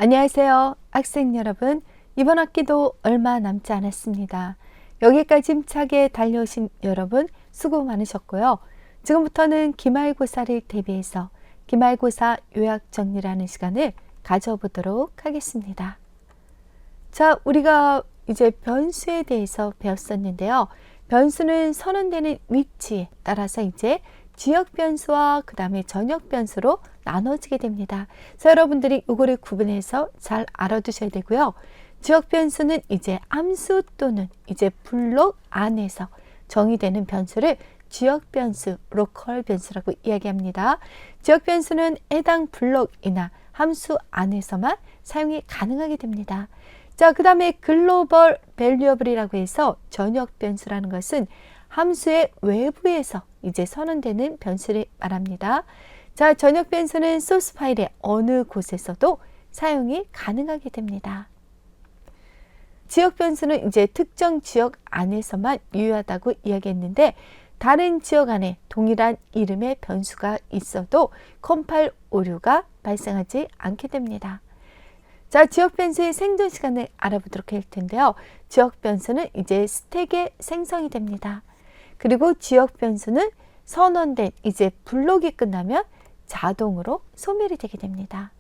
안녕하세요. 학생 여러분. 이번 학기도 얼마 남지 않았습니다. 여기까지 힘차게 달려오신 여러분 수고 많으셨고요. 지금부터는 기말고사를 대비해서 기말고사 요약 정리라는 시간을 가져보도록 하겠습니다. 자, 우리가 이제 변수에 대해서 배웠었는데요. 변수는 선언되는 위치에 따라서 이제 지역 변수와 그 다음에 전역 변수로 나눠지게 됩니다. 그래서 여러분들이 이거를 구분해서 잘 알아두셔야 되고요. 지역 변수는 이제 함수 또는 이제 블록 안에서 정의되는 변수를 지역 변수, 로컬 변수라고 이야기합니다. 지역 변수는 해당 블록이나 함수 안에서만 사용이 가능하게 됩니다. 자, 그 다음에 글로벌 밸류어블이라고 해서 전역 변수라는 것은 함수의 외부에서 이제 선언되는 변수를 말합니다. 자, 전역 변수는 소스 파일의 어느 곳에서도 사용이 가능하게 됩니다. 지역 변수는 이제 특정 지역 안에서만 유효하다고 이야기했는데 다른 지역 안에 동일한 이름의 변수가 있어도 컴파일 오류가 발생하지 않게 됩니다. 자, 지역 변수의 생존 시간을 알아보도록 할 텐데요. 지역 변수는 이제 스택에 생성이 됩니다. 그리고 지역 변수는 선언된 이제 블록이 끝나면 자동으로 소멸이 되게 됩니다.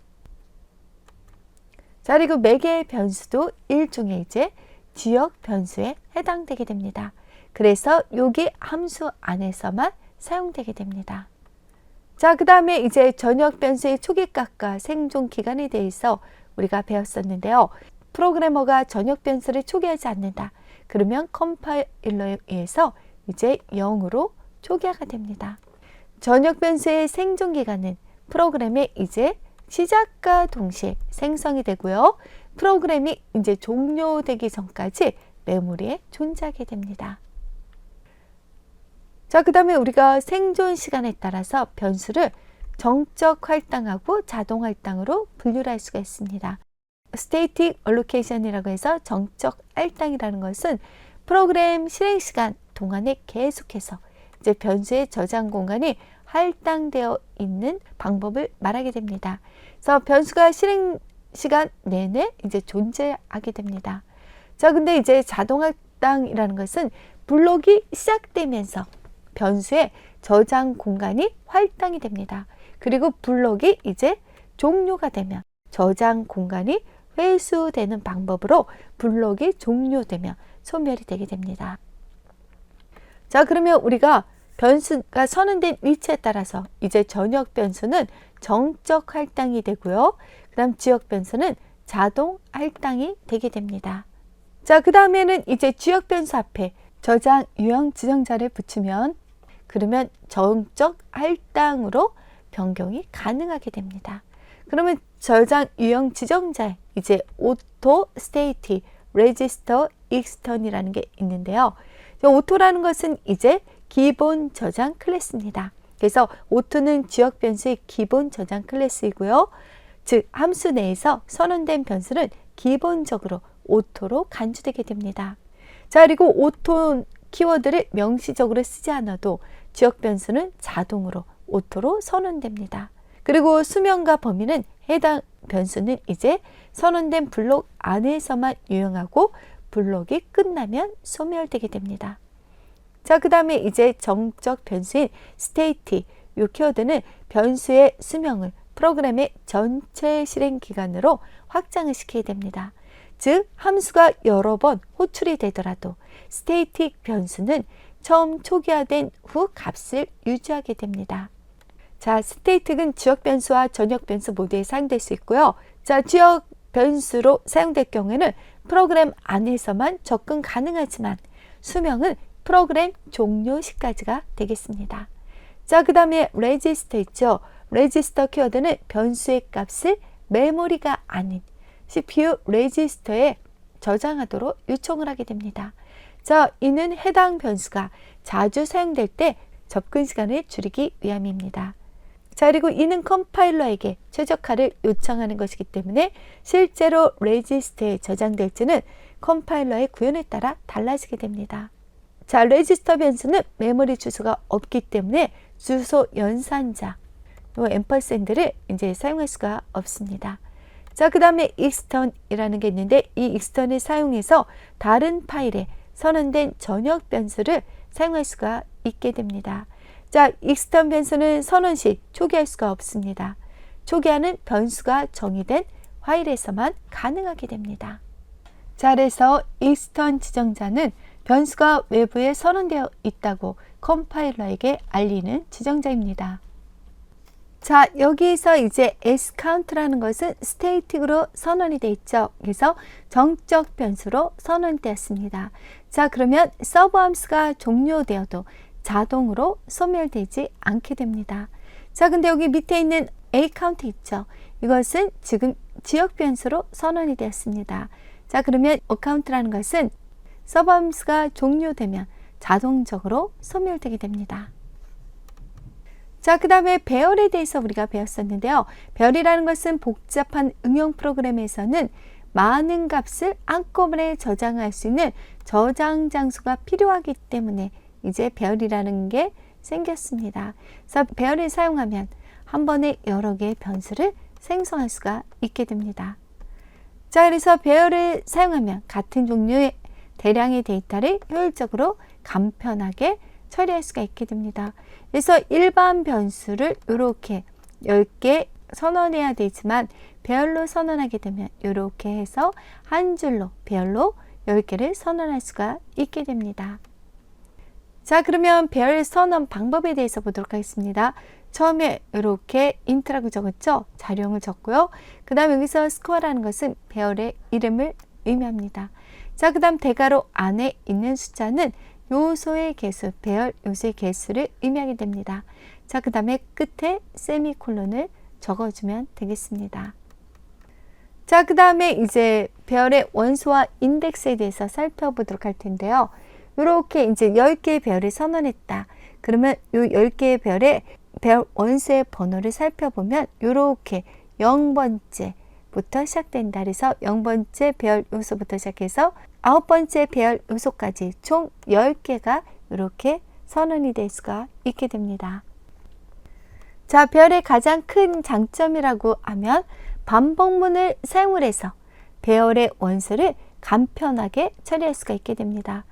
자, 그리고 매개의 변수도 일종의 이제 지역 변수에 해당되게 됩니다. 그래서 여기 함수 안에서만 사용되게 됩니다. 자, 그 다음에 이제 전역 변수의 초기값과 생존 기간에 대해서 우리가 배웠었는데요. 프로그래머가 전역 변수를 초기화하지 않는다. 그러면 컴파일러에 의해서 이제 0으로 초기화가 됩니다. 전역 변수의 생존 기간은 프로그램의 이제 시작과 동시에 생성이 되고요. 프로그램이 이제 종료되기 전까지 메모리에 존재하게 됩니다. 자, 그 다음에 우리가 생존 시간에 따라서 변수를 정적 할당하고 자동 할당으로 분류를 할 수가 있습니다. 스테이틱 얼로케이션이라고 해서 정적 할당이라는 것은 프로그램 실행 시간 동안에 계속해서 이제 변수의 저장 공간이 할당되어 있는 방법을 말하게 됩니다. 그래서 변수가 실행 시간 내내 이제 존재하게 됩니다. 자, 근데 이제 자동 할당이라는 것은 블록이 시작되면서 변수의 저장 공간이 할당이 됩니다. 그리고 블록이 이제 종료가 되면 저장 공간이 회수되는 방법으로 블록이 종료되면 소멸이 되게 됩니다. 자, 그러면 우리가 변수가 선언된 위치에 따라서 이제 전역 변수는 정적 할당이 되고요. 그 다음 지역 변수는 자동 할당이 되게 됩니다. 자, 그 다음에는 이제 지역 변수 앞에 저장 유형 지정자를 붙이면 그러면 정적 할당으로 변경이 가능하게 됩니다. 그러면 저장 유형 지정자에 이제 오토 스테이티 레지스터 익스턴이라는 게 있는데요. 오토라는 것은 이제 기본 저장 클래스입니다. 그래서 오토는 지역 변수의 기본 저장 클래스이고요. 즉 함수 내에서 선언된 변수는 기본적으로 오토로 간주되게 됩니다. 자, 그리고 오토 키워드를 명시적으로 쓰지 않아도 지역 변수는 자동으로 오토로 선언됩니다. 그리고 수명과 범위는 해당 변수는 이제 선언된 블록 안에서만 유용하고 블록이 끝나면 소멸되게 됩니다. 자, 그 다음에 이제 정적 변수인 스테이티, 이 키워드는 변수의 수명을 프로그램의 전체 실행 기간으로 확장을 시키게 됩니다. 즉, 함수가 여러 번 호출이 되더라도 스테이틱 변수는 처음 초기화된 후 값을 유지하게 됩니다. 자, 스테이틱은 지역 변수와 전역 변수 모두에 사용될 수 있고요. 자, 지역 변수로 사용될 경우에는 프로그램 안에서만 접근 가능하지만 수명은 프로그램 종료 시까지가 되겠습니다. 자, 그 다음에 레지스터 있죠. 레지스터 키워드는 변수의 값을 메모리가 아닌 CPU 레지스터에 저장하도록 요청을 하게 됩니다. 자, 이는 해당 변수가 자주 사용될 때 접근 시간을 줄이기 위함입니다. 자, 그리고 이는 컴파일러에게 최적화를 요청하는 것이기 때문에 실제로 레지스터에 저장될지는 컴파일러의 구현에 따라 달라지게 됩니다. 자, 레지스터 변수는 메모리 주소가 없기 때문에 주소 연산자 앰퍼샌드를 이제 사용할 수가 없습니다. 자, 그 다음에 extern이라는 게 있는데 이 extern을 사용해서 다른 파일에 선언된 전역 변수를 사용할 수가 있게 됩니다. 자, extern 변수는 선언 시 초기할 수가 없습니다. 초기화는 변수가 정의된 파일에서만 가능하게 됩니다. 자, 그래서 extern 지정자는 변수가 외부에 선언되어 있다고 컴파일러에게 알리는 지정자입니다. 자, 여기에서 이제 sCount라는 것은 스테이틱으로 선언이 되어 있죠. 그래서 정적 변수로 선언되었습니다. 자, 그러면 서브 함수가 종료되어도 자동으로 소멸되지 않게 됩니다. 자, 근데 여기 밑에 있는 aCount 있죠. 이것은 지금 지역 변수로 선언이 되었습니다. 자, 그러면 account라는 것은 서브 함수가 종료되면 자동적으로 소멸되게 됩니다. 자, 그 다음에 배열에 대해서 우리가 배웠었는데요. 배열이라는 것은 복잡한 응용 프로그램에서는 많은 값을 한꺼번에 저장할 수 있는 저장 장소가 필요하기 때문에 이제 배열이라는 게 생겼습니다. 그래서 배열을 사용하면 한 번에 여러 개의 변수를 생성할 수가 있게 됩니다. 자, 그래서 배열을 사용하면 같은 종류의 대량의 데이터를 효율적으로 간편하게 처리할 수가 있게 됩니다. 그래서 일반 변수를 이렇게 10개 선언해야 되지만 배열로 선언하게 되면 이렇게 해서 한 줄로 배열로 10개를 선언할 수가 있게 됩니다. 자, 그러면 배열 선언 방법에 대해서 보도록 하겠습니다. 처음에 이렇게 int라고 적었죠. 자료형을 적고요. 그 다음 여기서 score라는 것은 배열의 이름을 의미합니다. 자, 그 다음 대괄호 안에 있는 숫자는 요소의 개수, 배열 요소의 개수를 의미하게 됩니다. 자, 그 다음에 끝에 세미콜론을 적어주면 되겠습니다. 자, 그 다음에 이제 배열의 원소와 인덱스에 대해서 살펴보도록 할 텐데요. 이렇게 이제 10개의 배열을 선언했다. 그러면 이 10개의 배열의 배열 원소의 번호를 살펴보면 이렇게 0번째부터 시작된다. 그래서 0번째 배열 요소부터 시작해서 9번째 배열 요소까지 총 10개가 이렇게 선언이 될 수가 있게 됩니다. 자, 배열의 가장 큰 장점이라고 하면 반복문을 사용을 해서 배열의 원소를 간편하게 처리할 수가 있게 됩니다.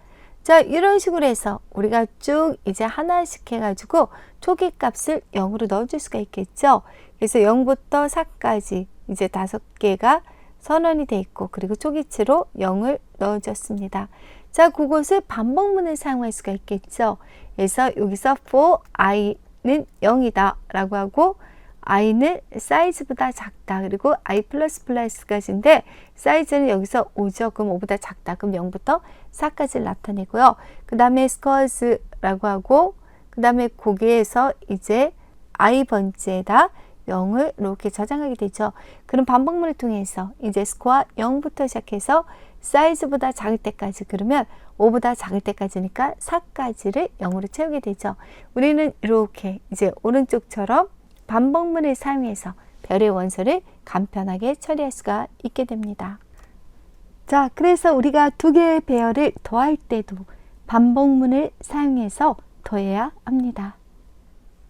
자, 이런 식으로 해서 우리가 쭉 이제 하나씩 해가지고 초기 값을 0으로 넣어줄 수가 있겠죠. 그래서 0부터 4까지 이제 5개가 선언이 돼 있고 그리고 초기치로 0을 넣어줬습니다. 자, 그곳을 반복문을 사용할 수가 있겠죠. 그래서 여기서 for i는 0이다 라고 하고 i는 사이즈보다 작다. 그리고 i 플러스까지인데 사이즈는 여기서 5죠. 그럼 5보다 작다. 그럼 0부터 4까지를 나타내고요. 그 다음에 scores라고 하고 그 다음에 거기에서 이제 i번째에다 0을 이렇게 저장하게 되죠. 그럼 반복문을 통해서 이제 score 0부터 시작해서 사이즈보다 작을 때까지 그러면 5보다 작을 때까지니까 4까지를 0으로 채우게 되죠. 우리는 이렇게 이제 오른쪽처럼 반복문을 사용해서 별의 원소를 간편하게 처리할 수가 있게 됩니다. 자, 그래서 우리가 두 개의 배열을 더할 때도 반복문을 사용해서 더해야 합니다.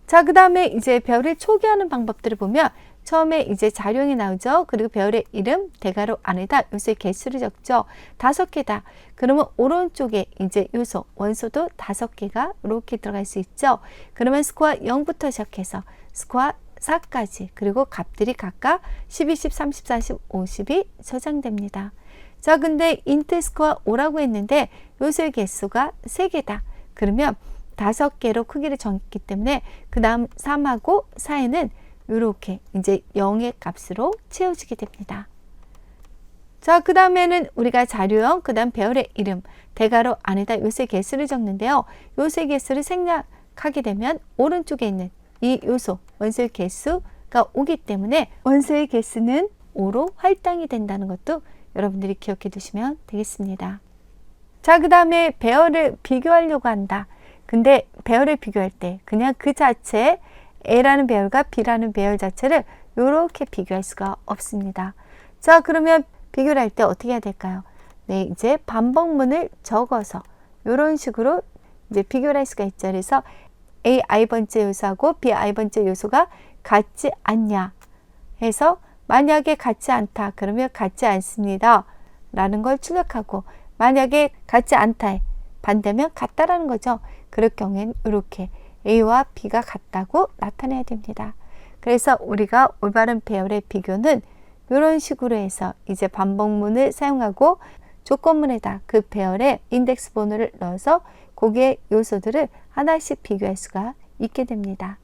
자, 그 다음에 이제 배열을 초기화하는 방법들을 보면 처음에 이제 자료형이 나오죠. 그리고 배열의 이름, 대괄호 안에다 요소의 개수를 적죠. 5개다. 그러면 오른쪽에 이제 요소, 원소도 5개가 이렇게 들어갈 수 있죠. 그러면 스코어 0부터 시작해서 스코어 4까지 그리고 값들이 각각 12, 10, 30, 40, 50이 저장됩니다. 자, 근데 int 스코어 5라고 했는데 요소의 개수가 3개다. 그러면 5개로 크기를 정했기 때문에 그 다음 3하고 4에는 이렇게 이제 0의 값으로 채워지게 됩니다. 자, 그 다음에는 우리가 자료형, 그 다음 배열의 이름, 대괄호 안에다 요소의 개수를 적는데요. 요소의 개수를 생략하게 되면 오른쪽에 있는 이 요소, 원소의 개수가 오기 때문에 원소의 개수는 5로 할당이 된다는 것도 여러분들이 기억해 두시면 되겠습니다. 자, 그 다음에 배열을 비교하려고 한다. 근데 배열을 비교할 때 그냥 그 자체에 A라는 배열과 B라는 배열 자체를 이렇게 비교할 수가 없습니다. 자, 그러면 비교를 할 때 어떻게 해야 될까요? 네, 이제 반복문을 적어서 이런 식으로 이제 비교를 할 수가 있죠. 그래서 A i번째 요소하고 B i번째 요소가 같지 않냐 해서 만약에 같지 않다 그러면 같지 않습니다 라는 걸 출력하고, 만약에 같지 않다에 반대면 같다라는 거죠. 그럴 경우엔 이렇게 A와 B가 같다고 나타내야 됩니다. 그래서 우리가 올바른 배열의 비교는 이런 식으로 해서 이제 반복문을 사용하고 조건문에다 그 배열의 인덱스 번호를 넣어서 거기에 요소들을 하나씩 비교할 수가 있게 됩니다.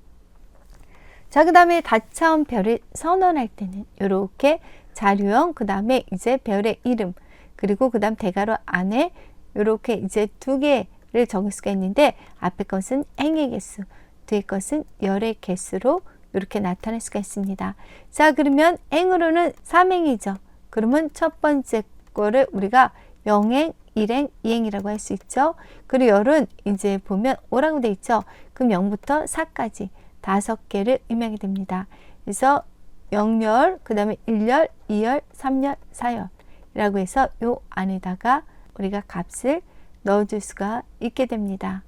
자, 그 다음에 다차원 배열을 선언할 때는 이렇게 자료형, 그 다음에 이제 배열의 이름, 그리고 그 다음 대괄호 안에 이렇게 이제 두 개를 적을 수가 있는데, 앞에 것은 행의 개수, 뒤에 것은 열의 개수로 이렇게 나타낼 수가 있습니다. 자, 그러면 행으로는 3행이죠. 그러면 첫 번째 거를 우리가 0행, 1행, 2행이라고 할 수 있죠. 그리고 열은 이제 보면 5라고 돼 있죠. 그럼 0부터 4까지 5개를 의미하게 됩니다. 그래서 0열, 그 다음에 1열, 2열, 3열, 4열이라고 해서 요 안에다가 우리가 값을 넣어줄 수가 있게 됩니다.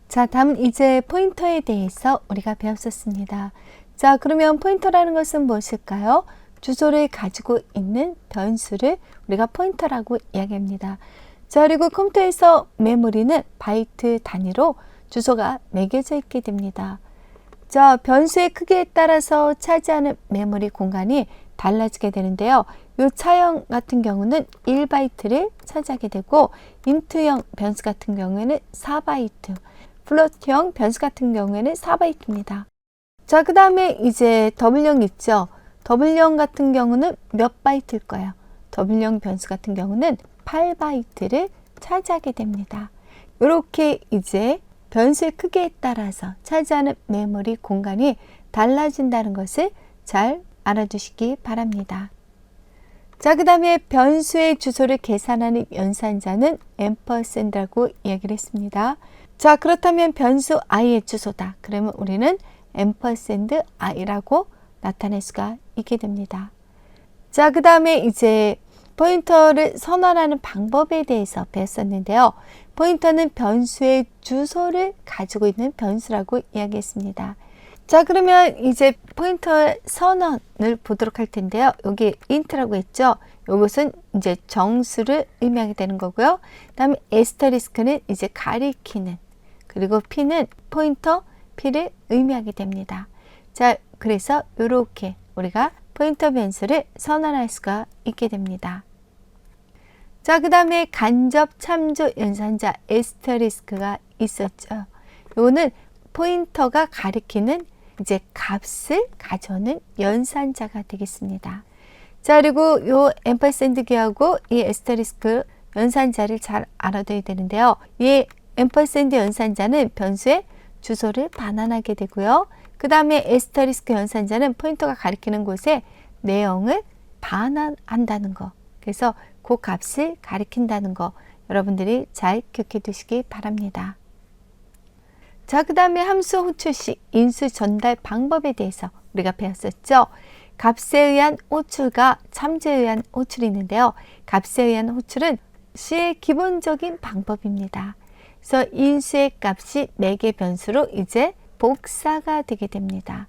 자, 다음은 이제 포인터에 대해서 우리가 배웠었습니다. 자, 그러면 포인터라는 것은 무엇일까요? 주소를 가지고 있는 변수를 우리가 포인터라고 이야기합니다. 자, 그리고 컴퓨터에서 메모리는 바이트 단위로 주소가 매겨져 있게 됩니다. 자, 변수의 크기에 따라서 차지하는 메모리 공간이 달라지게 되는데요. 이 차형 같은 경우는 1바이트를 차지하게 되고, 인트형 변수 같은 경우에는 4바이트, 플로트형 변수 같은 경우에는 4바이트입니다. 자, 그 다음에 이제 더블형 있죠. 더블형 같은 경우는 몇 바이트일까요? 더블형 변수 같은 경우는 8바이트를 차지하게 됩니다. 이렇게 이제 변수의 크기에 따라서 차지하는 메모리 공간이 달라진다는 것을 잘 알아두시기 바랍니다. 자, 그 다음에 변수의 주소를 계산하는 연산자는 앰퍼샌드라고 이야기를 했습니다. 자, 그렇다면 변수 i의 주소다. 그러면 우리는 앰퍼샌드 i라고 나타낼 수가 있게 됩니다. 자, 그 다음에 이제 포인터를 선언하는 방법에 대해서 배웠었는데요. 포인터는 변수의 주소를 가지고 있는 변수라고 이야기했습니다. 자, 그러면 이제 포인터 선언을 보도록 할 텐데요. 여기 int라고 했죠. 이것은 이제 정수를 의미하게 되는 거고요. 그 다음에 에스터리스크는 이제 가리키는, 그리고 p는 포인터 p를 의미하게 됩니다. 자, 그래서 이렇게 우리가 포인터 변수를 선언할 수가 있게 됩니다. 자, 그 다음에 간접 참조 연산자 에스터리스크가 있었죠. 이거는 포인터가 가리키는 이제 값을 가져오는 연산자가 되겠습니다. 자, 그리고 이 앰퍼샌드 기하고 이 에스터리스크 연산자를 잘 알아둬야 되는데요. 이 앰퍼샌드 연산자는 변수의 주소를 반환하게 되고요. 그 다음에 에스터리스크 연산자는 포인터가 가리키는 곳에 내용을 반환한다는 거. 그래서 그 값을 가리킨다는 거 여러분들이 잘 기억해 두시기 바랍니다. 자, 그 다음에 함수 호출식 인수 전달 방법에 대해서 우리가 배웠었죠. 값에 의한 호출과 참조에 의한 호출이 있는데요. 값에 의한 호출은 C의 기본적인 방법입니다. 그래서 인수의 값이 4개 변수로 이제 복사가 되게 됩니다.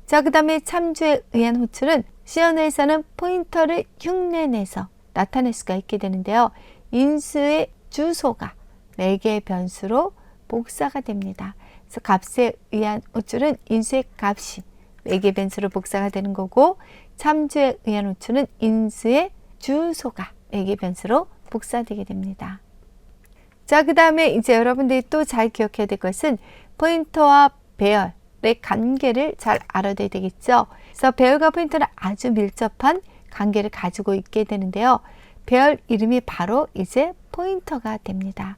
자, 그 다음에 참조에 의한 호출은 C 언어에서는 포인터를 흉내내서 나타낼 수가 있게 되는데요. 인수의 주소가 4개의 변수로 복사가 됩니다. 그래서 값에 의한 호출은 인수의 값이 4개 변수로 복사가 되는 거고, 참조에 의한 호출은 인수의 주소가 4개 변수로 복사되게 됩니다. 자, 그 다음에 이제 여러분들이 또 잘 기억해야 될 것은 포인터와 배열의 관계를 잘 알아둬야 되겠죠. 그래서 배열과 포인터는 아주 밀접한 관계를 가지고 있게 되는데요. 배열 이름이 바로 이제 포인터가 됩니다.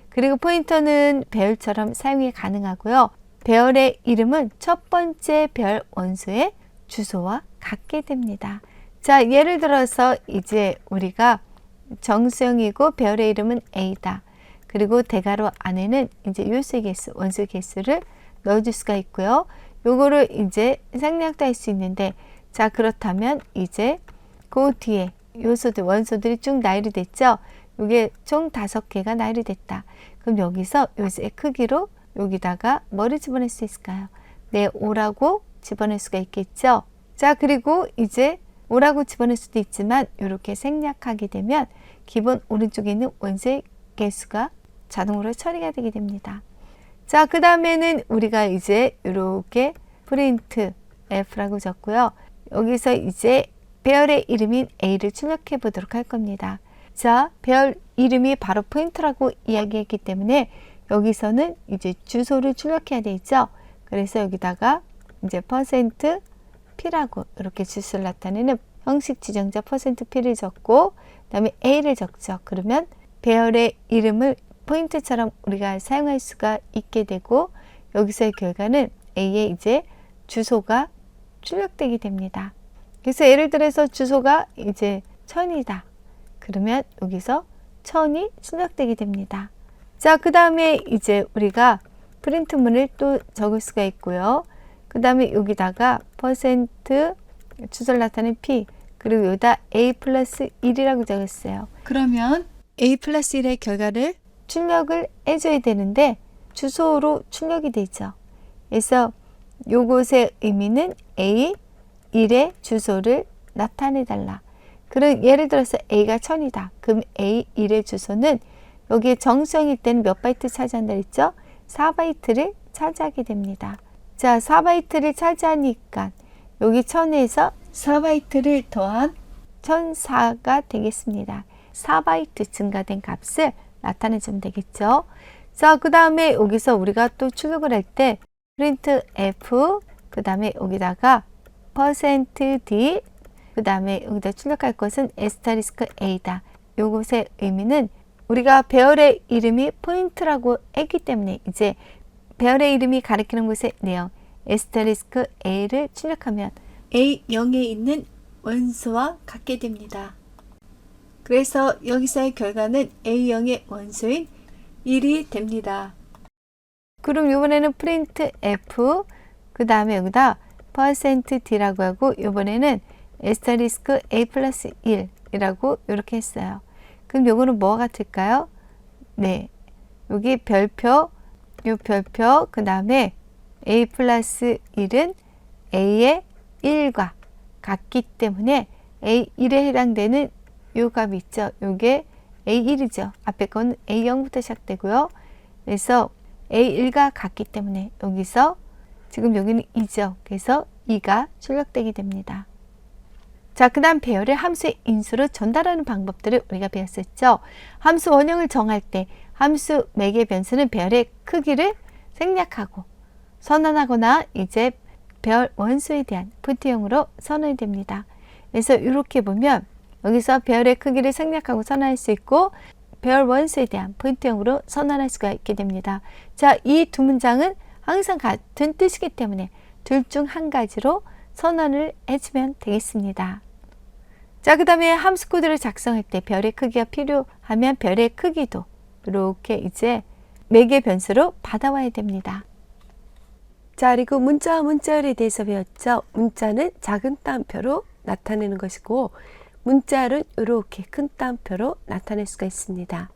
그리고 포인터는 배열처럼 사용이 가능하고요. 배열의 이름은 첫 번째 배열 원소의 주소와 같게 됩니다. 자, 예를 들어서 이제 우리가 정수형이고 배열의 이름은 A다. 그리고 대괄호 안에는 이제 요소의 개수, 원소의 개수를 넣어줄 수가 있고요. 요거를 이제 생략도 할 수 있는데, 자, 그렇다면 이제 그 뒤에 요소들, 원소들이 쭉 나열이 됐죠. 이게 총 5개가 나열이 됐다. 그럼 여기서 요소의 크기로 여기다가 뭐를 집어낼 수 있을까요? 네, 5라고 집어낼 수가 있겠죠. 자, 그리고 이제 O라고 집어넣을 수도 있지만 이렇게 생략하게 되면 기본 오른쪽에 있는 원소의 개수가 자동으로 처리가 되게 됩니다. 자, 그 다음에는 우리가 이제 이렇게 프린트 F라고 적고요. 여기서 이제 배열의 이름인 A를 출력해 보도록 할 겁니다. 자, 배열 이름이 바로 포인트라고 이야기했기 때문에 여기서는 이제 주소를 출력해야 되죠. 그래서 여기다가 이제 %P라고 이렇게 주소를 나타내는 형식 지정자 %P를 적고 그다음에 A를 적죠. 그러면 배열의 이름을 포인트처럼 우리가 사용할 수가 있게 되고 여기서의 결과는 A에 이제 주소가 출력되게 됩니다. 그래서 예를 들어서 주소가 이제 1000이다. 그러면 여기서 1000이 출력되게 됩니다. 자, 그 다음에 이제 우리가 프린트문을 또 적을 수가 있고요. 그 다음에 여기다가 주소를 나타낸 P 그리고 여기다 A 플러스 1이라고 적었어요. 그러면 A 플러스 1의 결과를 출력을 해줘야 되는데 주소로 출력이 되죠. 그래서 요것의 의미는 A1의 주소를 나타내달라. 그럼 예를 들어서 A가 1000이다. 그럼 A1의 주소는 여기에 정수형일 때는 몇 바이트 차지한다 했죠? 4바이트를 차지하게 됩니다. 자, 4바이트를 차지하니까 여기 1000에서 4바이트를 더한 1004가 되겠습니다. 4바이트 증가된 값을 나타내주면 되겠죠. 자, 그 다음에 여기서 우리가 또 출력을 할 때 프린트 F 그 다음에 여기다가 %D 그 다음에 여기다 출력할 것은 에스터리스크 A다. 요것의 의미는 우리가 배열의 이름이 포인트라고 했기 때문에 이제 배열의 이름이 가리키는 것의 내용 에스터리스크 A를 출력하면 A0에 있는 원소와 같게 됩니다. 그래서 여기서의 결과는 A0의 원소인 1이 됩니다. 그럼 이번에는 프린트 F 그 다음에 여기다 %D라고 하고 이번에는 에스터리스크 A 플러스 1이라고 이렇게 했어요. 그럼 요거는 뭐가 같을까요? 네, 여기 별표, 요 별표 그 다음에 A 플러스 1은 A의 1과 같기 때문에 A1에 해당되는 요 값이 있죠. 요게 A1이죠. 앞에 건 A0부터 시작되고요. 그래서 A1과 같기 때문에 여기서 지금 여기는 2죠. 그래서 2가 출력되게 됩니다. 자, 그 다음 배열을 함수의 인수로 전달하는 방법들을 우리가 배웠었죠. 함수 원형을 정할 때 함수 매개 변수는 배열의 크기를 생략하고 선언하거나 이제 배열 원수에 대한 푸트형으로 선언이 됩니다. 그래서 이렇게 보면 여기서 배열의 크기를 생략하고 선언할 수 있고 배열 원수에 대한 포인트형으로 선언할 수가 있게 됩니다. 자, 이 두 문장은 항상 같은 뜻이기 때문에 둘 중 한 가지로 선언을 해주면 되겠습니다. 자, 그 다음에 함수 코드를 작성할 때 별의 크기가 필요하면 별의 크기도 이렇게 이제 매개 변수로 받아와야 됩니다. 자, 그리고 문자와 문자열에 대해서 배웠죠. 문자는 작은 따옴표로 나타내는 것이고 문자열은 이렇게 큰 따옴표로 나타낼 수가 있습니다.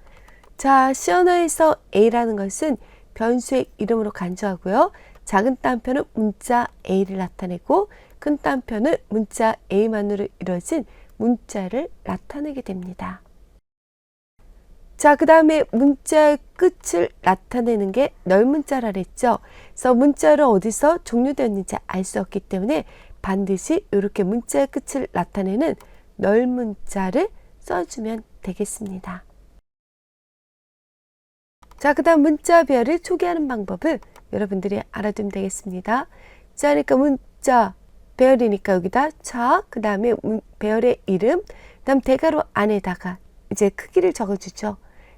자, C 언어에서 A라는 것은 변수의 이름으로 간주하고요. 작은 따옴표는 문자 A를 나타내고 큰 따옴표는 문자 A만으로 이루어진 문자를 나타내게 됩니다. 자, 그 다음에 문자의 끝을 나타내는 게 널문자라 그랬죠. 그래서 문자를 어디서 종료되었는지 알 수 없기 때문에 반드시 이렇게 문자의 끝을 나타내는 널문자를 써주면 되겠습니다. 자, 그 다음 문자 배열을 초기화하는 방법을 여러분들이 알아두면 되겠습니다. 자, 그러니까 문자 배열이니까 여기다 자, 그 다음에 배열의 이름, 그 다음 대괄호 안에다가 이제 크기를 적어주죠.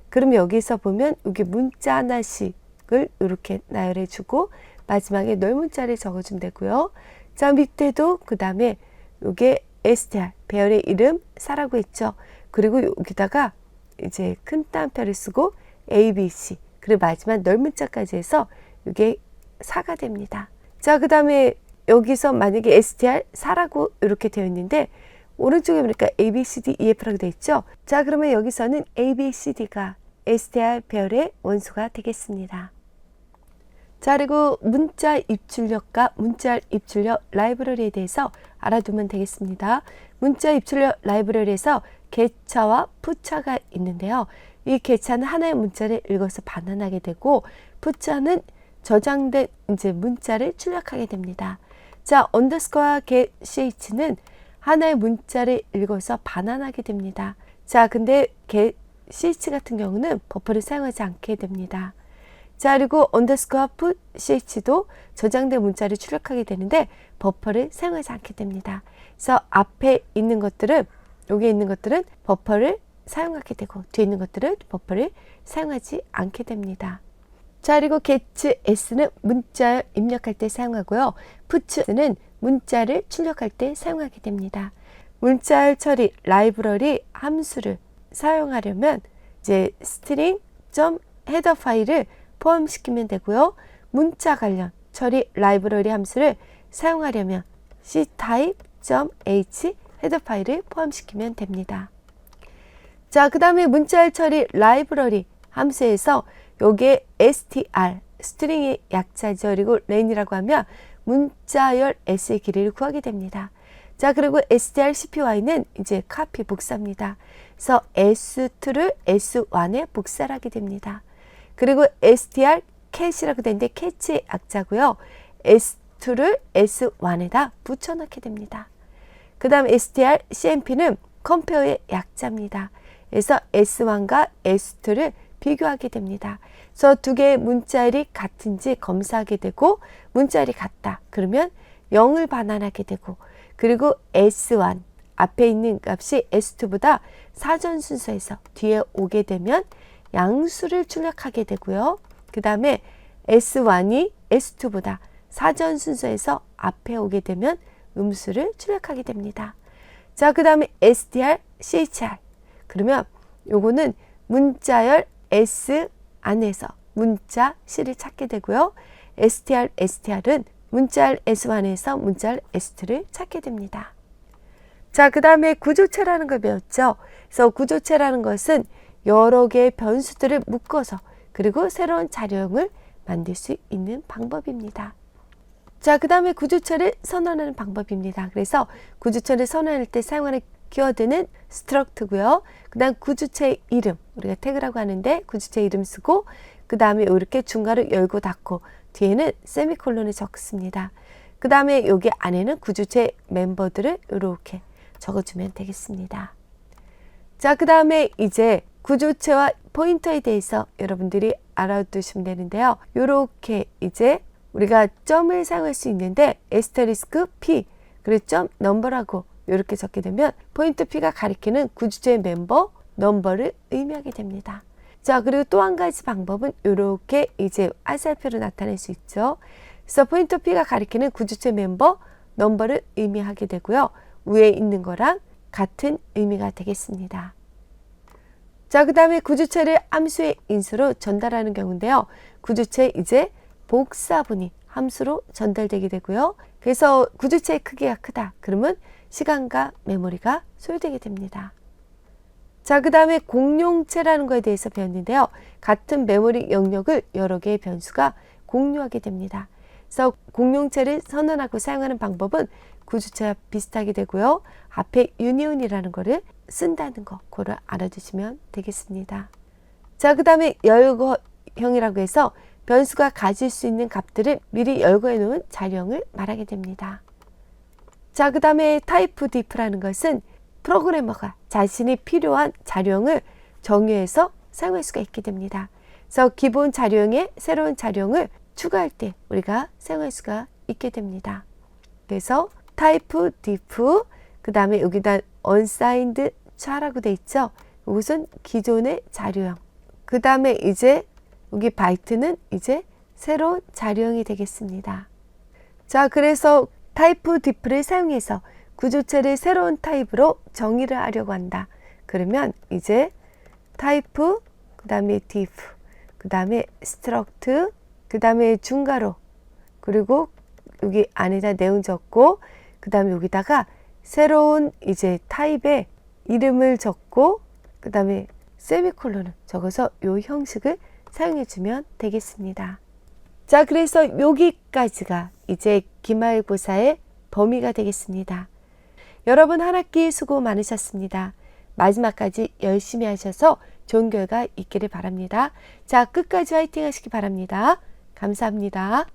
그럼 여기서 보면 여기 문자 하나씩을 이렇게 나열해주고 마지막에 널문자를 적어주면 되고요. 자, 밑에도 그 다음에 이게 str 배열의 이름 사라고 했죠. 그리고 여기다가 이제 큰 따옴표를 쓰고 ABC 그리고 마지막 널문자까지 해서 이게 4가 됩니다. 자, 그 다음에 여기서 만약에 str 4라고 이렇게 되어 있는데 오른쪽에 보니까 ABCD EF라고 되어 있죠. 자, 그러면 여기서는 ABCD가 str 배열의 원소가 되겠습니다. 자, 그리고 문자 입출력과 문자 입출력 라이브러리에 대해서 알아두면 되겠습니다. 문자 입출력 라이브러리에서 get차와 put차가 있는데요. 이 get차는 하나의 문자를 읽어서 반환하게 되고 put차는 저장된 이제 문자를 출력하게 됩니다. 자, underscore get ch는 하나의 문자를 읽어서 반환하게 됩니다. 자, 근데 get ch 같은 경우는 버퍼를 사용하지 않게 됩니다. 자, 그리고 underscore put ch도 저장된 문자를 출력하게 되는데 버퍼를 사용하지 않게 됩니다. 그래서 앞에 있는 것들은 여기 있는 것들은 버퍼를 사용하게 되고 뒤에 있는 것들은 버퍼를 사용하지 않게 됩니다. 자, 그리고 get s는 문자를 입력할 때 사용하고요. put는 문자를 출력할 때 사용하게 됩니다. 문자열 처리 라이브러리 함수를 사용하려면 이제 string.header 파일을 포함시키면 되고요. 문자 관련 처리 라이브러리 함수를 사용하려면 ctype.h 헤더 파일을 포함시키면 됩니다. 자, 그 다음에 문자열 처리 라이브러리 함수에서 요게 str, 스트링의 약자죠. 그리고 len이라고 하면 문자열 s의 길이를 구하게 됩니다. 자, 그리고 strcpy는 이제 카피 복사입니다. 그래서 s2를 s1에 복사를 하게 됩니다. 그리고 str cat이라고 되는데 cat의 약자고요. s2를 s1에다 붙여넣게 됩니다. 그 다음 str cmp는 compare의 약자입니다. 그래서 s1과 s2를 비교하게 됩니다. 그래서 두 개의 문자열이 같은지 검사하게 되고 문자열이 같다. 그러면 0을 반환하게 되고 그리고 s1 앞에 있는 값이 s2보다 사전 순서에서 뒤에 오게 되면 양수를 출력하게 되고요. 그 다음에 s1이 s2보다 사전 순서에서 앞에 오게 되면 음수를 출력하게 됩니다. 자, 그 다음에 str, chr 그러면 요거는 문자열 s 안에서 문자 c를 찾게 되고요. str, str은 문자열 s1에서 문자열 s2를 찾게 됩니다. 자, 그 다음에 구조체라는 걸 배웠죠. 그래서 구조체라는 것은 여러 개의 변수들을 묶어서 그리고 새로운 자료형을 만들 수 있는 방법입니다. 자, 그 다음에 구조체를 선언하는 방법입니다. 그래서 구조체를 선언할 때 사용하는 키워드는 struct고요. 그 다음 구조체의 이름, 우리가 태그라고 하는데 구조체 이름 쓰고 그 다음에 이렇게 중괄호 열고 닫고 뒤에는 세미콜론을 적습니다. 그 다음에 여기 안에는 구조체 멤버들을 이렇게 적어주면 되겠습니다. 자, 그 다음에 이제 구조체와 포인터에 대해서 여러분들이 알아두시면 되는데요. 이렇게 이제 우리가 점을 사용할 수 있는데 에스테리스크 P 그리고 점 넘버라고 이렇게 적게 되면 포인트 P가 가리키는 구조체의 멤버 넘버를 의미하게 됩니다. 자, 그리고 또 한 가지 방법은 이렇게 이제 화살표로 나타낼 수 있죠. 그래서 포인트 P가 가리키는 구조체 멤버 넘버를 의미하게 되고요. 위에 있는 거랑 같은 의미가 되겠습니다. 자, 그 다음에 구조체를 함수의 인수로 전달하는 경우인데요. 구조체 이제 복사분이 함수로 전달되게 되고요. 그래서 구조체의 크기가 크다. 그러면 시간과 메모리가 소요되게 됩니다. 자, 그 다음에 공용체라는 거에 대해서 배웠는데요. 같은 메모리 영역을 여러 개의 변수가 공유하게 됩니다. 그래서 공용체를 선언하고 사용하는 방법은 구조체와 비슷하게 되고요. 앞에 유니온이라는 거를 쓴다는 거, 그걸 알아두시면 되겠습니다. 자, 그 다음에 열거형이라고 해서 변수가 가질 수 있는 값들을 미리 열거해 놓은 자료형을 말하게 됩니다. 자, 그 다음에 타입 diff라는 것은 프로그래머가 자신이 필요한 자료형을 정의해서 사용할 수가 있게 됩니다. 그래서 기본 자료형에 새로운 자료형을 추가할 때 우리가 사용할 수가 있게 됩니다. 그래서 타입 diff 그 다음에 여기다 unsigned char라고 돼 있죠. 이것은 기존의 자료형. 그 다음에 이제 여기 바이트는 이제 새로운 자료형이 되겠습니다. 자, 그래서 타입 diff를 사용해서 구조체를 새로운 타입으로 정의를 하려고 한다. 그러면 이제 타입, 그 다음에 diff, 그 다음에 struct, 그 다음에 중괄호, 그리고 여기 안에다 내용 적고, 그 다음에 여기다가 새로운 이제 타입의 이름을 적고, 그 다음에 세미콜론을 적어서 이 형식을 사용해 주면 되겠습니다. 자, 그래서 여기까지가 이제 기말고사의 범위가 되겠습니다. 여러분 한 학기 수고 많으셨습니다. 마지막까지 열심히 하셔서 좋은 결과 있기를 바랍니다. 자, 끝까지 화이팅 하시기 바랍니다. 감사합니다.